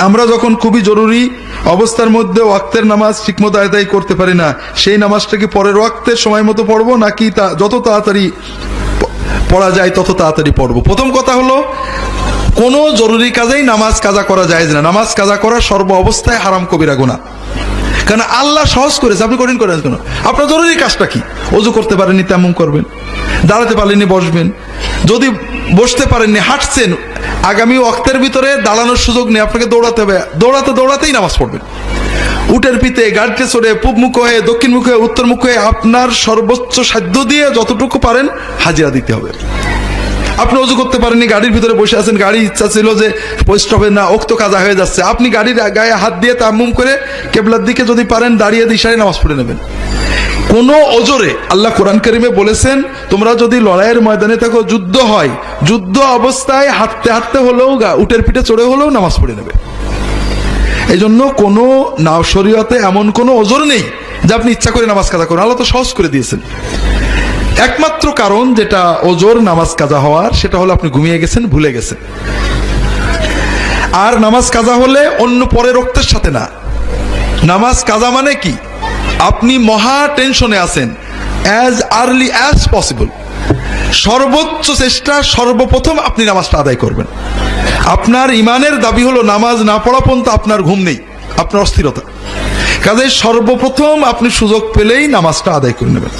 আমরা যখন খুবই জরুরি অবস্থার মধ্যে ওয়াক্তের নামাজ ঠিকমতো আদায় করতে পারি না, সেই নামাজটা কি পরের ওয়াক্তের সময় মতো পড়বো, নাকি যত তাড়াতাড়ি পড়া যায় তত তাড়াতাড়ি পড়বো? প্রথম কথা হলো, কোনো জরুরি কাজেই নামাজ কাজা করা যায় না। নামাজ কাজা করা সর্ব অবস্থায় হারাম কবিরা গুনাহ। কারণ আল্লাহ সহজ করেছে, আপনি কঠিন করেন কেন? আপনার জরুরি কাজটা কি? অজু করতে পারেননি, তেমন করবেন। দাঁড়াতে পারেননি, বসবেন। যদি বসতে পারেননি, হাঁটছেন, আগামী ওয়াক্তের ভিতরে দাঁড়ানোর সুযোগ নেই, আপনাকে দৌড়াতে হবে, দৌড়াতেই নামাজ পড়বেন। উটের পিঠে, গাড়িতে চড়ে, পূব মুখ হয়ে, দক্ষিণ মুখ হয়ে, উত্তর মুখ হয়ে, আপনার সর্বোচ্চ সাধ্য দিয়ে যতটুকু পারেন হাজিরা দিতে হবে। আপনি অজু করতে পারেননি, গাড়ির ভিতরে বসে আছেন, গাড়ি ইচ্ছা ছিল যে স্টপে না, ওক্ত কাজা হয়ে যাচ্ছে, আপনি গাড়ির গায়ে হাত দিয়ে তায়াম্মুম করে কেবলার দিকে যদি পারেন দাঁড়িয়ে ইশারায় নামাজ পড়ে নেবেন। কোনো ওজরে, আল্লাহ কোরআন কারিমে বলেছেন, তোমরা যদি লড়াইয়ের ময়দানে থাকো, যুদ্ধ হয়, যুদ্ধ অবস্থায় হাঁটতে হাঁটতে হলেও, উটের পিঠে চড়ে হলেও নামাজ পড়ে নেবে। এই জন্য কোনো শরীয়তে এমন কোনো ওজর নেই যে আপনি ইচ্ছা করে নামাজ কাজা করেন। আল্লাহ তো সহজ করে দিয়েছেন। একমাত্র কারণ যেটা ওজোর নামাজ কাজা হওয়ার, সেটা হলো আপনি ঘুমিয়ে গেছেন, ভুলে গেছেন। আর নামাজ কাজা হলে অন্য পরের রক্তের সাথে না। নামাজ কাজা মানে কি? আপনি মহা টেনশনে আছেন, অ্যাজ আর্লি অ্যাজ পসিবল, সর্বোচ্চ চেষ্টা, সর্বপ্রথম আপনি নামাজটা আদায় করবেন। আপনার ইমানের দাবি হলো নামাজ না পড়া পর্যন্ত আপনার ঘুম নেই, আপনার অস্থিরতা। কাজে সর্বপ্রথম আপনি সুযোগ পেলেই নামাজটা আদায় করে নেবেন।